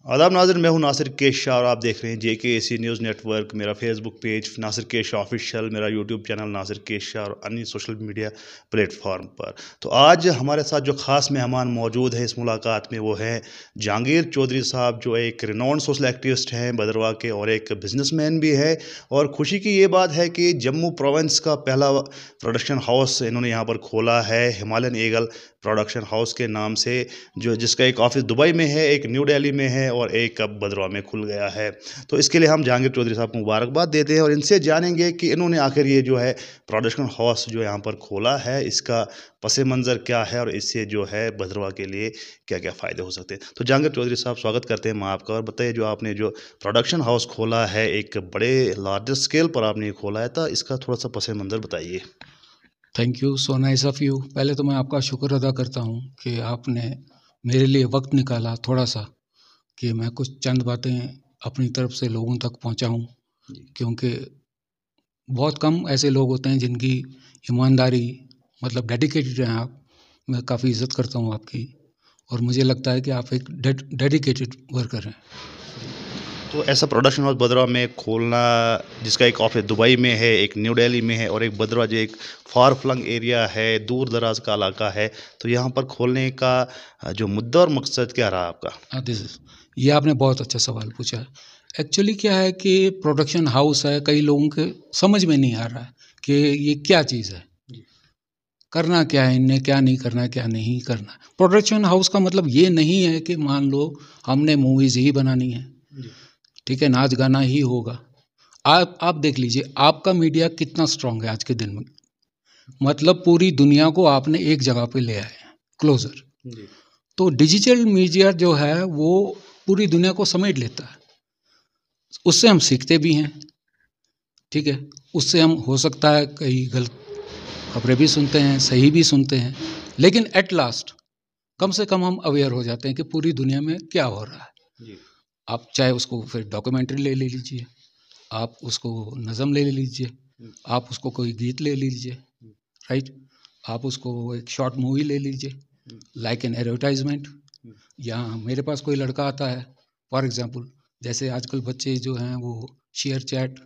आदाब नाज़रीन, मैं हूं नासिर केशा और आप देख रहे हैं JKAC न्यूज़ नेटवर्क। मेरा फेसबुक पेज नासिर केशा ऑफिशियल, मेरा यूट्यूब चैनल नासिर केशा और अन्य सोशल मीडिया प्लेटफॉर्म पर। तो आज हमारे साथ जो ख़ास मेहमान मौजूद है इस मुलाकात में, वो हैं जहांगीर चौधरी साहब, जो एक रिनोन्ड सोशल एक्टिविस्ट हैं भद्रवाह के और एक बिजनेसमैन भी है। और खुशी की ये बात है कि जम्मू प्रोविंस का पहला प्रोडक्शन हाउस इन्होंने यहाँ पर खोला है, हिमालयन ईगल प्रोडक्शन हाउस के नाम से, जो जिसका एक ऑफिस दुबई में है, एक न्यू दिल्ली में है और एक अब भद्रवाह में खुल गया है। तो इसके लिए हम जहांगीर चौधरी साहब को मुबारकबाद देते हैं और इनसे जानेंगे कि इन्होंने आखिर ये जो है प्रोडक्शन हाउस जो यहाँ पर खोला है, इसका पस मंज़र क्या है और इससे जो है भद्रवाह के लिए क्या क्या फ़ायदे हो सकते हैं। तो जहांगीर चौधरी साहब, स्वागत करते हैं हम आपका। और बताइए, जो आपने जो प्रोडक्शन हाउस खोला है, एक बड़े लार्जर स्केल पर आपने खोला है, तो इसका थोड़ा सा पस मंज़र बताइए। Thank you, so nice of you. पहले तो मैं आपका शुक्र अदा करता हूँ कि आपने मेरे लिए वक्त निकाला थोड़ा सा, कि मैं कुछ चंद बातें अपनी तरफ से लोगों तक पहुँचाऊँ, क्योंकि बहुत कम ऐसे लोग होते हैं जिनकी ईमानदारी, मतलब डेडिकेटेड हैं आप। मैं काफ़ी इज़्ज़त करता हूँ आपकी, और मुझे लगता है कि आप एक डेडिकेटेड वर्कर हैं। तो ऐसा प्रोडक्शन हाउस भद्रवाह में खोलना, जिसका एक ऑफिस दुबई में है, एक न्यू दिल्ली में है और एक भद्रवाह जो एक फार फ्लंग एरिया है, दूर दराज का इलाका है, तो यहाँ पर खोलने का जो मुद्दा और मकसद क्या रहा आपका? ये आपने बहुत अच्छा सवाल पूछा है। एक्चुअली क्या है कि प्रोडक्शन हाउस है, कई लोगों के समझ में नहीं आ रहा है कि ये क्या चीज़ है, करना क्या है इनने, क्या नहीं करना, क्या नहीं करना। प्रोडक्शन हाउस का मतलब ये नहीं है कि मान लो हमने मूवीज़ ही बनानी है, ठीक है, नाच गाना ही होगा। आप देख लीजिए, आपका मीडिया कितना स्ट्रांग है आज के दिन में। मतलब पूरी दुनिया को आपने एक जगह पे ले आए हैं, क्लोजर। तो डिजिटल मीडिया जो है वो पूरी दुनिया को समेट लेता है। उससे हम सीखते भी हैं, ठीक है, उससे हम हो सकता है कई गलत खबरें भी सुनते हैं, सही भी सुनते हैं, लेकिन एट लास्ट कम से कम हम अवेयर हो जाते हैं कि पूरी दुनिया में क्या हो रहा है। आप चाहे उसको फिर डॉक्यूमेंट्री ले लीजिए, आप उसको नज़म ले लीजिए, आप उसको कोई गीत ले लीजिए, राइट, आप उसको एक शॉर्ट मूवी ले लीजिए, लाइक एन एडवर्टाइजमेंट। या मेरे पास कोई लड़का आता है, फॉर एग्जांपल, जैसे आजकल बच्चे जो हैं वो शेयर चैट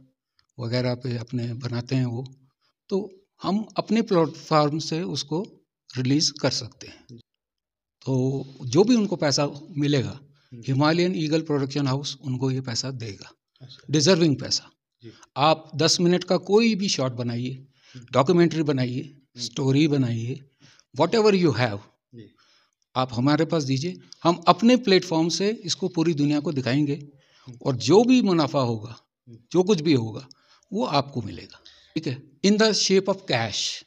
वगैरह पे अपने बनाते हैं वो, तो हम अपने प्लेटफॉर्म से उसको रिलीज़ कर सकते हैं। तो जो भी उनको पैसा मिलेगा, हिमालयन ईगल प्रोडक्शन हाउस उनको ये पैसा देगा, डिजर्विंग पैसा। आप 10 मिनट का कोई भी शॉट बनाइए, डॉक्यूमेंट्री बनाइए, स्टोरी बनाइए, व्हाटएवर यू हैव, आप हमारे पास दीजिए, हम अपने प्लेटफॉर्म से इसको पूरी दुनिया को दिखाएंगे, और जो भी मुनाफा होगा, जो कुछ भी होगा, वो आपको मिलेगा, ठीक है, इन द शेप ऑफ कैश।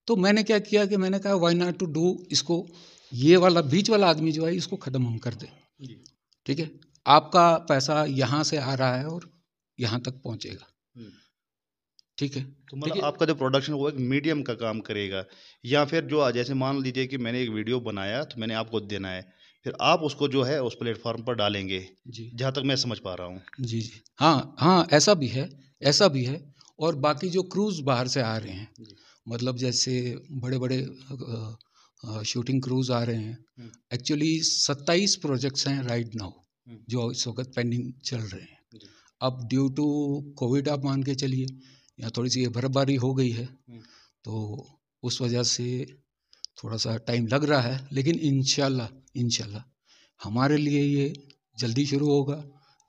तो मैंने क्या किया कि मैंने कहा व्हाई नॉट टू डू, इसको ये वाला बीच वाला आदमी जो है इसको ख़त्म हम कर दें, ठीक है, आपका पैसा यहाँ से आ रहा है और यहाँ तक पहुँचेगा, ठीक है। तो मतलब आपका जो प्रोडक्शन वो एक मीडियम का काम करेगा, या फिर जो जैसे मान लीजिए कि मैंने एक वीडियो बनाया तो मैंने आपको देना है, फिर आप उसको जो है उस प्लेटफॉर्म पर डालेंगे, जी, जहाँ तक मैं समझ पा रहा हूँ। जी, जी, हाँ, हाँ, ऐसा भी है, ऐसा भी है। और बाकी जो क्रूज़ बाहर से आ रहे हैं, मतलब जैसे बड़े-बड़े शूटिंग क्रूज़ आ रहे हैं। एक्चुअली 27 प्रोजेक्ट्स हैं राइट नाउ, जो इस वक़्त पेंडिंग चल रहे हैं। अब ड्यू टू कोविड आप मान के चलिए, या थोड़ी सी ये बर्फबारी हो गई है, तो उस वजह से थोड़ा सा टाइम लग रहा है, लेकिन इंशाल्लाह हमारे लिए ये जल्दी शुरू होगा,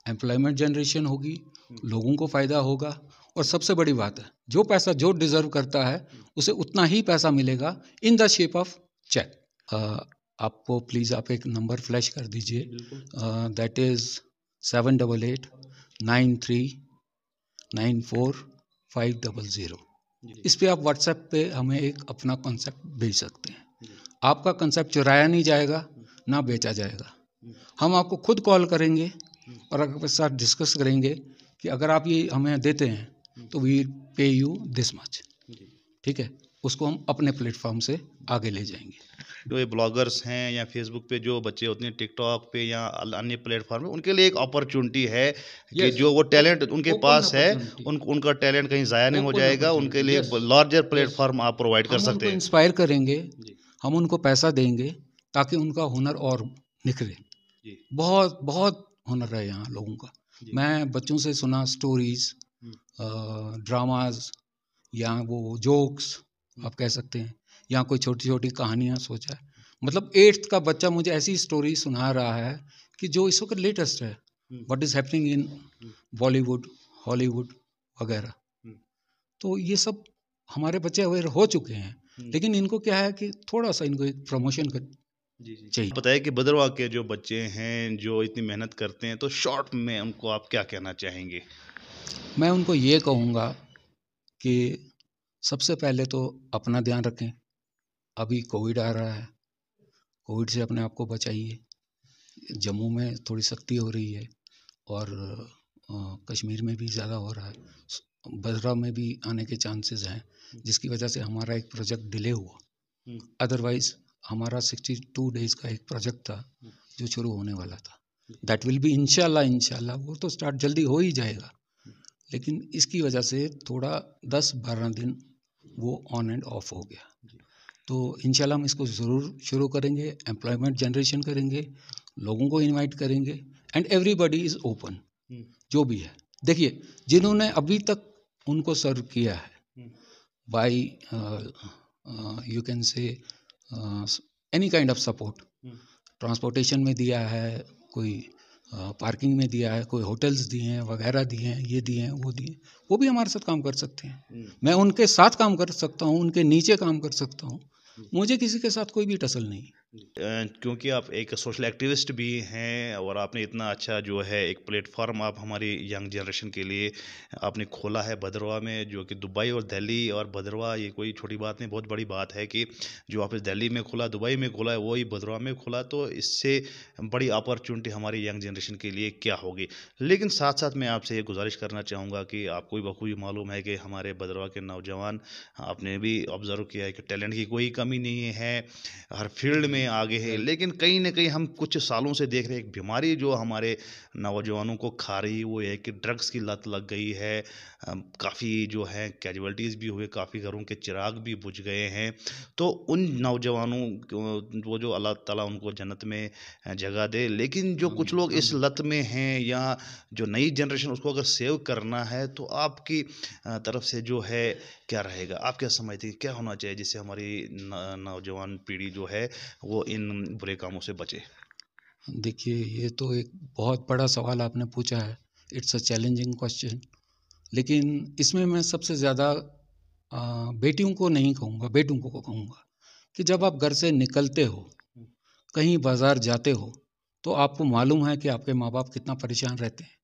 एम्प्लॉयमेंट जनरेशन होगी, लोगों को फ़ायदा होगा, और सबसे बड़ी बात है, जो पैसा जो डिज़र्व करता है उसे उतना ही पैसा मिलेगा in the shape of cheque. आपको प्लीज़ आप एक नंबर फ्लैश कर दीजिए, दैट इज़ 7889394500। इस पे आप व्हाट्सएप पे हमें एक अपना कॉन्सेप्ट भेज सकते हैं। आपका कंसेप्ट चुराया नहीं जाएगा, ना बेचा जाएगा। हम आपको खुद कॉल करेंगे और आपके साथ डिस्कस करेंगे कि अगर आप ये हमें देते हैं तो वी पे यू दिस मच, ठीक है, उसको हम अपने प्लेटफॉर्म से आगे ले जाएंगे। जो ये ब्लॉगर्स हैं या फेसबुक पे जो बच्चे होते हैं, टिकटॉक पे या अन्य प्लेटफॉर्म पे, उनके लिए एक अपॉर्चुनिटी है कि जो वो टैलेंट उनके पास है, उनका टैलेंट कहीं ज़ाया नहीं हो जाएगा, उनके लिए लार्जर प्लेटफॉर्म आप प्रोवाइड कर सकते हैं। इंस्पायर करेंगे, हम उनको पैसा देंगे ताकि उनका हुनर और निखरे, जी। बहुत बहुत हुनर है यहाँ लोगों का। जी। मैं बच्चों से सुना स्टोरीज, ड्रामाज या वो जोक्स आप कह सकते हैं, या कोई छोटी छोटी कहानियाँ सोचा है। मतलब 8th का बच्चा मुझे ऐसी स्टोरी सुना रहा है कि जो इस वक्त लेटेस्ट है, what is happening in Bollywood, Hollywood वगैरह। तो ये सब हमारे बच्चे अवेयर हो चुके हैं, लेकिन इनको क्या है कि थोड़ा सा इनको एक प्रमोशन कर चाहिए। बताइए कि भद्रवाह के जो बच्चे हैं जो इतनी मेहनत करते हैं, तो शॉर्ट में उनको आप क्या कहना चाहेंगे? मैं उनको ये कहूँगा कि सबसे पहले तो अपना ध्यान रखें। अभी कोविड आ रहा है, कोविड से अपने आप को बचाइए। जम्मू में थोड़ी सख्ती हो रही है और कश्मीर में भी ज़्यादा हो रहा है। भद्रवाह में भी आने के चांसेस हैं, जिसकी वजह से हमारा एक प्रोजेक्ट डिले हुआ। अदरवाइज हमारा 62 डेज का एक प्रोजेक्ट था जो शुरू होने वाला था। दैट विल बी इंशाल्लाह वो तो स्टार्ट जल्दी हो ही जाएगा, लेकिन इसकी वजह से थोड़ा 10-12 दिन वो ऑन एंड ऑफ हो गया। तो इंशाल्लाह हम इसको ज़रूर शुरू करेंगे, एम्प्लॉयमेंट जनरेशन करेंगे, लोगों को इनवाइट करेंगे एंड एवरीबॉडी इज़ ओपन। जो भी है, देखिए जिन्होंने अभी तक उनको सर्व किया है by you can say any kind of support, transportation में दिया है, कोई पार्किंग में दिया है, कोई होटल्स दिए हैं वगैरह दिए हैं, ये दिए हैं वो दिए हैं, वो भी हमारे साथ काम कर सकते हैं। मैं उनके साथ काम कर सकता हूँ, उनके नीचे काम कर सकता हूँ, मुझे किसी के साथ कोई भी टसल नहीं। क्योंकि आप एक सोशल एक्टिविस्ट भी हैं और आपने इतना अच्छा जो है एक प्लेटफॉर्म आप हमारी यंग जनरेशन के लिए आपने खोला है भद्रवाह में, जो कि दुबई और दिल्ली और भद्रवाह ये कोई छोटी बात नहीं, बहुत बड़ी बात है कि जो आपने दिल्ली में खोला, दुबई में खोला है, वही भद्रवाह में खोला, तो इससे बड़ी अपॉर्चुनिटी हमारी यंग जनरेशन के लिए क्या होगी। लेकिन साथ साथ मैं आपसे ये गुजारिश करना चाहूँगा कि आपको भी बखूबी मालूम है कि हमारे भद्रवाह के नौजवान, आपने भी ऑब्जर्व किया है कि टैलेंट की कोई कमी नहीं है, हर फील्ड में आगे है, लेकिन कहीं न कहीं हम कुछ सालों से देख रहे हैं एक बीमारी जो हमारे नौजवानों को खा रही है, वो ये है कि ड्रग्स की लत लग गई है। काफ़ी जो है कैजुअल्टीज़ भी हुए, काफ़ी घरों के चिराग भी बुझ गए हैं। तो उन नौजवानों को वो जो अल्लाह ताला उनको जन्नत में जगह दे, लेकिन जो कुछ लोग इस लत में हैं या जो नई जनरेशन उसको अगर सेव करना है, तो आपकी तरफ से जो है क्या रहेगा? आप क्या समझते हैं क्या होना चाहिए जिससे हमारी नौजवान पीढ़ी जो है वो इन बुरे कामों से बचे? देखिए ये तो एक बहुत बड़ा सवाल आपने पूछा है, इट्स अ चैलेंजिंग क्वेश्चन। लेकिन इसमें मैं सबसे ज़्यादा बेटियों को नहीं कहूँगा, बेटों को कहूँगा कि जब आप घर से निकलते हो, कहीं बाज़ार जाते हो, तो आपको मालूम है कि आपके माँ बाप कितना परेशान रहते हैं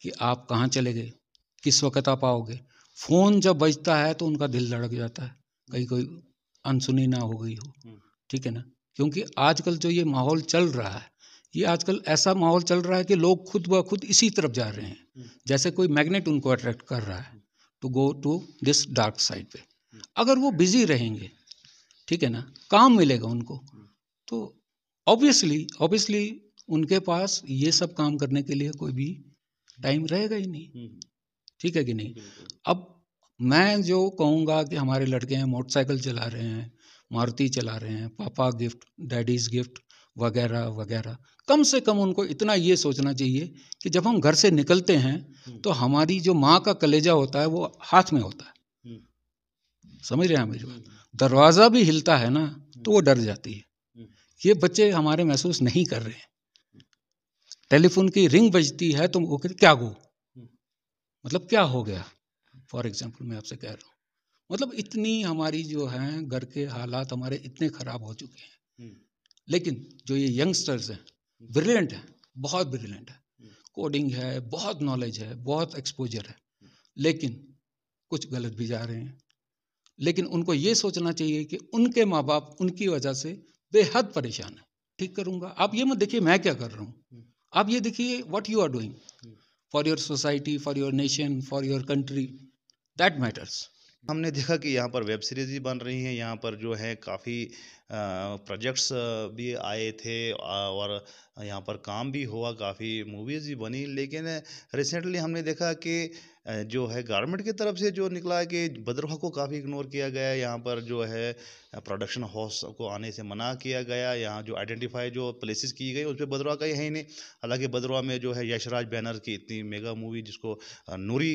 कि आप कहाँ चले गए, किस वक़्त आप आओगे। फ़ोन जब बजता है तो उनका दिल धड़क जाता है, कहीं कोई अनसुनी ना हो गई हो, ठीक है ना? क्योंकि आजकल जो ये माहौल चल रहा है, ये आजकल ऐसा माहौल चल रहा है कि लोग खुद ब खुद इसी तरफ जा रहे हैं। जैसे कोई मैग्नेट उनको अट्रैक्ट कर रहा है to go to this dark side पे। अगर वो बिज़ी रहेंगे, ठीक है ना, काम मिलेगा उनको, तो ऑब्वियसली उनके पास ये सब काम करने के लिए कोई भी टाइम रहेगा ही नहीं, ठीक है कि नहीं? अब मैं जो कहूँगा कि हमारे लड़के हैं, मोटरसाइकिल चला रहे हैं, मारुति चला रहे हैं, पापा गिफ्ट, डैडीज़ गिफ्ट वगैरह वगैरह। कम से कम उनको इतना ये सोचना चाहिए कि जब हम घर से निकलते हैं तो हमारी जो माँ का कलेजा होता है वो हाथ में होता है। समझ रहे हैं मेरी बात? दरवाज़ा भी हिलता है ना तो वो डर जाती है। ये बच्चे हमारे महसूस नहीं कर रहे हैं। टेलीफोन की रिंग बजती है तो वो कहते क्या गो, मतलब क्या हो गया? फॉर एग्जाम्पल मैं आपसे कह रहा हूँ, मतलब इतनी हमारी जो है घर के हालात हमारे इतने ख़राब हो चुके हैं। लेकिन जो ये यंगस्टर्स हैं, ब्रिलियंट हैं, बहुत ब्रिलियंट है, कोडिंग है, बहुत नॉलेज है, बहुत एक्सपोजर है, लेकिन कुछ गलत भी जा रहे हैं। लेकिन उनको ये सोचना चाहिए कि उनके माँ बाप उनकी वजह से बेहद परेशान है। ठीक करूँगा, आप ये मत देखिए मैं क्या कर रहा हूँ, आप ये देखिए what you are doing for your society, for your nation, for your country, that matters. हमने देखा कि यहाँ पर वेब सीरीज़ भी बन रही हैं, यहाँ पर जो है काफ़ी प्रोजेक्ट्स भी आए थे और यहाँ पर काम भी हुआ, काफ़ी मूवीज़ भी बनी। लेकिन रिसेंटली हमने देखा कि जो है गवर्नमेंट की तरफ से जो निकला है कि भद्रवाह को काफ़ी इग्नोर किया गया है। यहाँ पर जो है प्रोडक्शन हाउस को आने से मना किया गया। यहाँ जो आइडेंटिफाई जो प्लेसेस की गई उसपे भद्रवाह का है ही नहीं। हालाँकि भद्रवाह में जो है यशराज बैनर की इतनी मेगा मूवी जिसको नूरी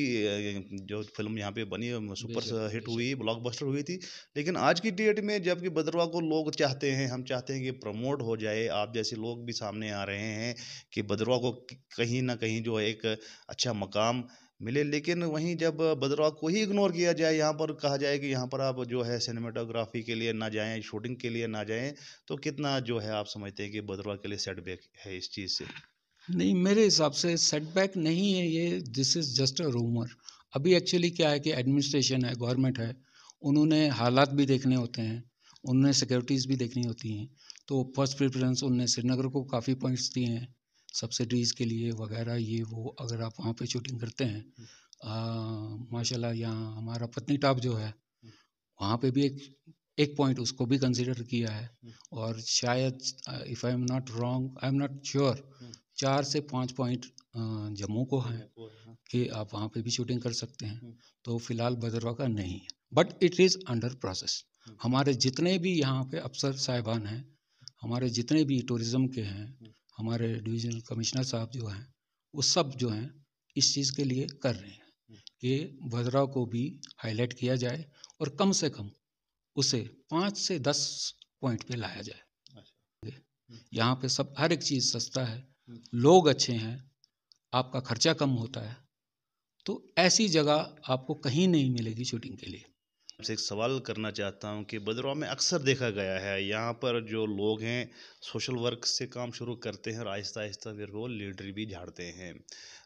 जो फ़िल्म यहाँ पे बनी सुपर हिट बेशक। हुई, ब्लॉकबस्टर हुई थी। लेकिन आज की डेट में जबकि भद्रवाह को लोग चाहते हैं, हम चाहते हैं कि प्रमोट हो जाए, आप जैसे लोग भी सामने आ रहे हैं कि भद्रवाह को कहीं न कहीं जो है एक अच्छा मकाम मिले। लेकिन वहीं जब भद्रवाह को ही इग्नोर किया जाए, यहाँ पर कहा जाए कि यहाँ पर आप जो है सिनेमेटोग्राफी के लिए ना जाएँ, शूटिंग के लिए ना जाएँ, तो कितना जो है आप समझते हैं कि भद्रवाह के लिए सेटबैक है इस चीज़ से? नहीं, मेरे हिसाब से सेटबैक नहीं है ये, this is just a rumour. अभी एक्चुअली क्या है कि एडमिनिस्ट्रेशन है, गवर्नमेंट है, उन्होंने हालात भी देखने होते हैं, उन्हें सिक्योरिटीज़ भी देखनी होती हैं। तो फर्स्ट प्रेफ़रेंस उन्होंने श्रीनगर को काफ़ी पॉइंट्स दिए हैं, सब्सिडीज़ के लिए वगैरह ये वो, अगर आप वहाँ पे शूटिंग करते हैं। माशाल्लाह यहाँ हमारा पत्नीटॉप जो है, वहाँ पे भी एक एक पॉइंट उसको भी कंसीडर किया है। और शायद if I am not wrong, I am not sure, 4 से 5 पॉइंट जम्मू को हैं कि आप वहाँ पे भी शूटिंग कर सकते हैं। तो फिलहाल भद्रवाह का नहीं है, but it is under process. हमारे जितने भी यहाँ पे अफसर साहिबान हैं, हमारे जितने भी टूरिज़्म के हैं, हमारे डिविजनल कमिश्नर साहब जो हैं, वो सब जो हैं इस चीज़ के लिए कर रहे हैं कि भद्रवाह को भी हाईलाइट किया जाए और कम से कम उसे 5 से 10 पॉइंट पे लाया जाए। यहाँ पे सब हर एक चीज़ सस्ता है, लोग अच्छे हैं, आपका खर्चा कम होता है, तो ऐसी जगह आपको कहीं नहीं मिलेगी शूटिंग के लिए। आपसे एक सवाल करना चाहता हूँ कि भद्रवाह में अक्सर देखा गया है, यहाँ पर जो लोग हैं सोशल वर्क से काम शुरू करते हैं और आहिस्ता-आहिस्ता फिर वो लीडर भी झाड़ते हैं।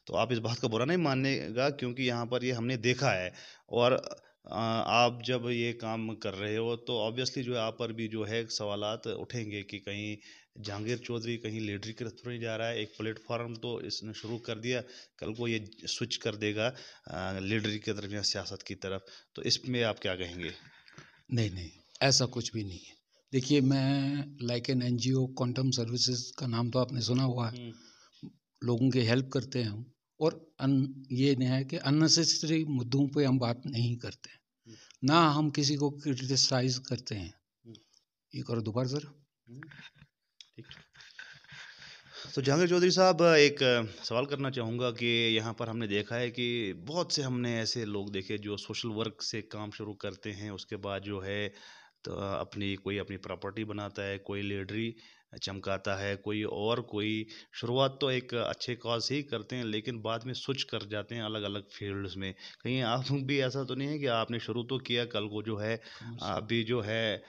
तो आप इस बात का बुरा नहीं मानिएगा क्योंकि यहाँ पर ये हमने देखा है और आप जब ये काम कर रहे हो तो ऑब्वियसली जो है आप पर भी जो है सवालात उठेंगे कि कहीं जहांगीर चौधरी कहीं लीडर की तरफ तो नहीं जा रहा है। एक प्लेटफ़ॉर्म तो इसने शुरू कर दिया, कल को ये स्विच कर देगा लीडर की तरफ या सियासत की तरफ। तो इसमें आप क्या कहेंगे? नहीं, नहीं, ऐसा कुछ भी नहीं है। देखिए, मैं like an NGO quantum services का नाम तो आपने सुना हुआ है। लोगों की हेल्प करते हैं हम, और ये नहीं है कि अननेसेसरी मुद्दों पे हम बात नहीं करते हैं। ना हम किसी को क्रिटिसाइज़ करते हैं। ये करो दोबारा ज़रा। ठीक। तो जहांगीर चौधरी साहब एक सवाल करना चाहूँगा कि यहाँ पर हमने देखा है कि बहुत से हमने ऐसे लोग देखे जो सोशल वर्क से काम शुरू करते हैं उसके बाद जो है तो अपनी कोई अपनी प्रॉपर्टी बनाता है, कोई लीडरी चमकाता है, कोई शुरुआत तो एक अच्छे कॉज से ही करते हैं लेकिन बाद में स्विच कर जाते हैं अलग अलग फील्ड्स में। कहीं आप भी ऐसा तो नहीं है कि आपने शुरू तो किया, कल को जो है अभी जो है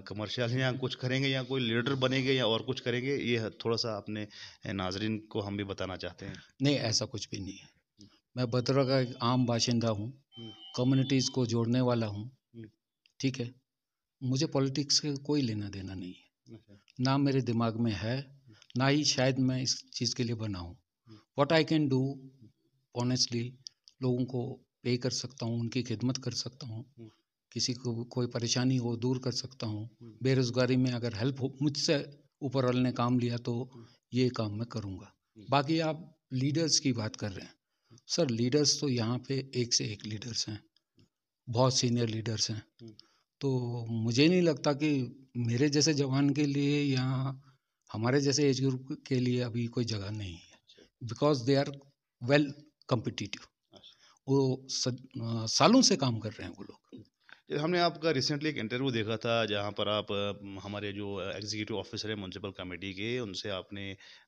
कमर्शियल या कुछ करेंगे या कोई लीडर बनेंगे या और कुछ करेंगे, ये थोड़ा-सा अपने नाज़रीन को हम भी बताना चाहते हैं। नहीं, ऐसा कुछ भी नहीं है। मैं भद्रवाह का एक आम बाशिंदा हूँ, कम्युनिटीज़ को जोड़ने वाला हूँ, ठीक है? मुझे पॉलिटिक्स से कोई लेना-देना नहीं है। ना मेरे दिमाग में है, ना ही शायद मैं इस चीज़ के लिए बना हूँ। What I can do honestly, लोगों को पे कर सकता हूँ, उनकी खिदमत कर सकता हूँ, किसी को कोई परेशानी हो दूर कर सकता हूँ, बेरोज़गारी में अगर हेल्प हो, मुझसे ऊपर वाले ने काम लिया तो ये काम मैं करूँगा। बाकी आप लीडर्स की बात कर रहे हैं, सर लीडर्स तो यहाँ पे एक से एक लीडर्स हैं, बहुत सीनियर लीडर्स हैं। तो मुझे नहीं लगता कि मेरे जैसे जवान के लिए या हमारे जैसे एज ग्रुप के लिए अभी कोई जगह नहीं है, because they are well competitive. वो सालों से काम कर रहे हैं वो लोग। हमने आपका रिसेंटली एक इंटरव्यू देखा था जहाँ पर आप हमारे जो एग्जीक्यूटिव ऑफिसर है म्यूनसिपल कमेटी के उनसे आपने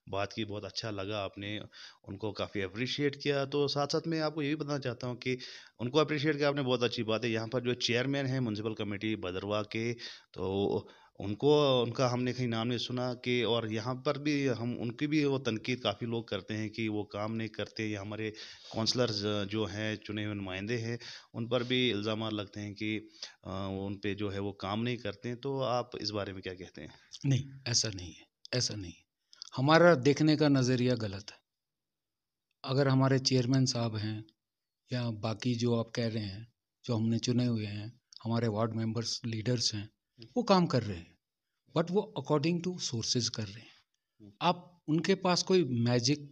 बात की, बहुत अच्छा लगा, आपने उनको काफ़ी अप्रिशिएट किया। तो साथ साथ मैं आपको ये भी बताना चाहता हूँ कि उनको अप्रिशिएट किया आपने, बहुत अच्छी बात है। यहाँ पर जो चेयरमैन है म्यूनसिपल कमेटी भदरवा के, तो उनको उनका हमने कहीं नाम नहीं सुना कि, और यहाँ पर भी हम उनकी भी वो तनकीद काफ़ी लोग करते हैं कि वो काम नहीं करते, या हमारे काउंसलर्स जो हैं चुने हुए नुमाइंदे हैं उन पर भी इल्ज़ाम लगते हैं कि उन पे जो है वो काम नहीं करते हैं। तो आप इस बारे में क्या कहते हैं? नहीं, ऐसा नहीं है, ऐसा नहीं है। हमारा देखने का नज़रिया गलत है। अगर हमारे चेयरमैन साहब हैं या बाकी जो आप कह रहे हैं, जो हमने चुने हुए हैं, हमारे वार्ड मेंबर्स लीडर्स हैं, वो काम कर रहे हैं। बट वो अकॉर्डिंग टू सोर्सेज कर रहे हैं। आप उनके पास कोई मैजिक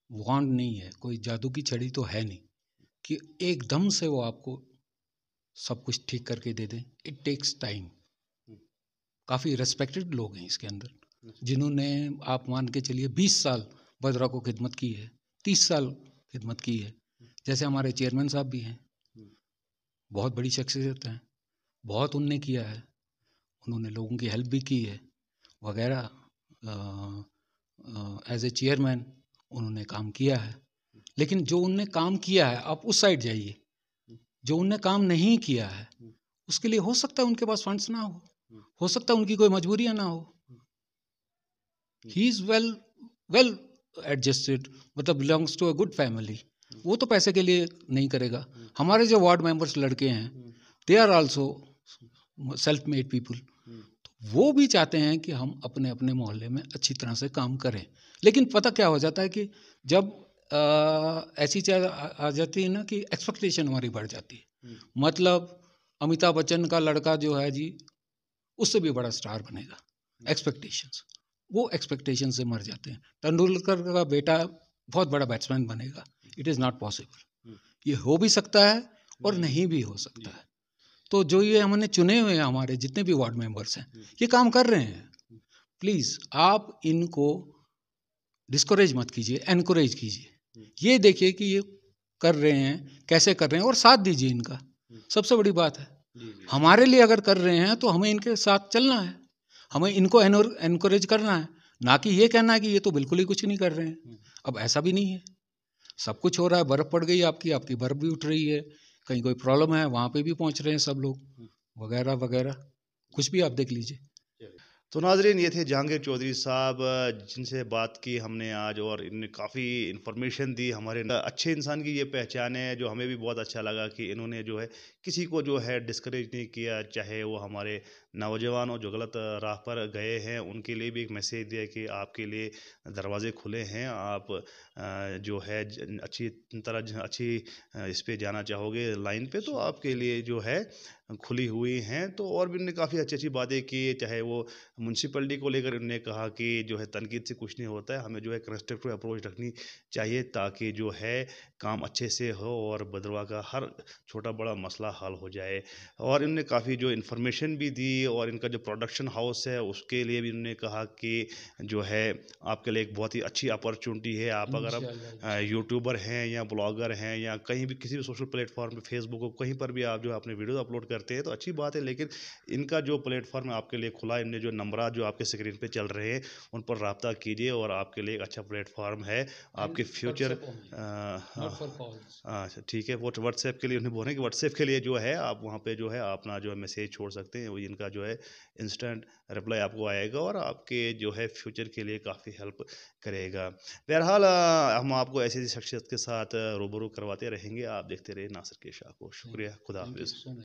वॉन्ड नहीं है, कोई जादू की छड़ी तो है नहीं कि एकदम से वो आपको सब कुछ ठीक करके दे दें। It takes time. काफ़ी रेस्पेक्टेड लोग हैं इसके अंदर, जिन्होंने आप मान के चलिए 20 साल बदरा को खिदमत की है, 30 साल खिदमत की है। जैसे हमारे चेयरमैन साहब भी हैं, बहुत बड़ी शख्सियत हैं, बहुत उनने किया है, उन्होंने लोगों की हेल्प भी की है वगैरह। एज ए चेयरमैन उन्होंने काम किया है। लेकिन जो उनने काम किया है, आप उस साइड जाइए, जो उनने काम नहीं किया है उसके लिए हो सकता है उनके पास फंड्स ना हो सकता है उनकी कोई मजबूरियां ना हो। ही इज वेल एडजस्टेड, मतलब belongs to a good family. वो तो पैसे के लिए नहीं करेगा। हमारे जो वार्ड मेंबर्स लड़के हैं, they are also self made people. वो भी चाहते हैं कि हम अपने अपने मोहल्ले में अच्छी तरह से काम करें। लेकिन पता क्या हो जाता है कि जब ऐसी चीज़ आ जाती है ना कि एक्सपेक्टेशन हमारी बढ़ जाती है। मतलब अमिताभ बच्चन का लड़का जो है जी, उससे भी बड़ा स्टार बनेगा। एक्सपेक्टेशंस, वो एक्सपेक्टेशन से मर जाते हैं। तेंदुलकर का बेटा बहुत बड़ा बैट्समैन बनेगा, इट इज़ नॉट पॉसिबल। ये हो भी सकता है और नहीं भी हो सकता है। तो जो ये हमने चुने हुए हैं, हमारे जितने भी वार्ड मेंबर्स हैं, ये काम कर रहे हैं। प्लीज़ आप इनको डिस्करेज मत कीजिए, एनकरेज कीजिए। ये देखिए कि ये कर रहे हैं, कैसे कर रहे हैं, और साथ दीजिए इनका। सबसे बड़ी बात है, हमारे लिए अगर कर रहे हैं तो हमें इनके साथ चलना है, हमें इनको एनकरेज करना है, ना कि ये कहना है कि ये तो बिल्कुल ही कुछ नहीं कर रहे हैं। अब ऐसा भी नहीं है, सब कुछ हो रहा है। बर्फ़ पड़ गई आपकी बर्फ़ भी उठ रही है, कहीं कोई प्रॉब्लम है वहाँ पे भी पहुँच रहे हैं सब लोग, वगैरह वगैरह। कुछ भी आप देख लीजिए। तो नाजरीन, ये थे जहांगीर चौधरी साहब, जिनसे बात की हमने आज, और इन्होंने काफ़ी इन्फॉर्मेशन दी। हमारे अच्छे इंसान की ये पहचान है, जो हमें भी बहुत अच्छा लगा कि इन्होंने जो है किसी को जो है डिस्करेज नहीं किया, चाहे वो हमारे नौजवान और जो गलत राह पर गए हैं उनके लिए भी एक मैसेज दिया कि आपके लिए दरवाजे खुले हैं। आप जो है अच्छी तरह अच्छी इस पे जाना चाहोगे लाइन पे, तो आपके लिए जो है खुली हुई हैं। तो और भी उन्होंने काफ़ी अच्छी अच्छी बातें की, चाहे वो म्यूनसिपैलिटी को लेकर उन्होंने कहा कि जो है तनकीद से कुछ नहीं होता है, हमें जो है कंस्ट्रक्टिव अप्रोच रखनी चाहिए ताकि जो है काम अच्छे से हो और भद्रवाह का हर छोटा बड़ा मसला हल हो जाए। और इन्होंने काफ़ी जो इन्फॉर्मेशन भी दी, और इनका जो प्रोडक्शन हाउस है उसके लिए भी उन्होंने कहा कि जो है आपके लिए एक बहुत ही अच्छी अपॉर्चुनिटी है। आप अगर अब यूट्यूबर हैं या ब्लॉगर हैं या कहीं भी किसी भी सोशल प्लेटफॉर्म पे, फेसबुक हो, कहीं पर भी आप जो है अपने वीडियो अपलोड करते हैं तो अच्छी बात है। लेकिन इनका जो प्लेटफॉर्म है आपके लिए खुला, इनने जो नंबर जो आपके स्क्रीन पे चल रहे हैं उन पर रब्ता कीजिए, और आपके लिए एक अच्छा प्लेटफॉर्म है आपके फ्यूचर। अच्छा ठीक है, वो व्हाट्सएप के लिए उन्हें बोलें कि व्हाट्सएप के लिए जो है आप वहाँ पे जो है अपना जो है मैसेज छोड़ सकते हैं, वो इनका जो है इंस्टेंट रिप्लाई आपको आएगा और आपके जो है फ्यूचर के लिए काफ़ी हेल्प करेगा। बहरहाल हम आपको ऐसी शख्सियत के साथ रूबरू करवाते रहेंगे। आप देखते रहिए नासिर के शाह को। शुक्रिया, खुदा हाफिज़।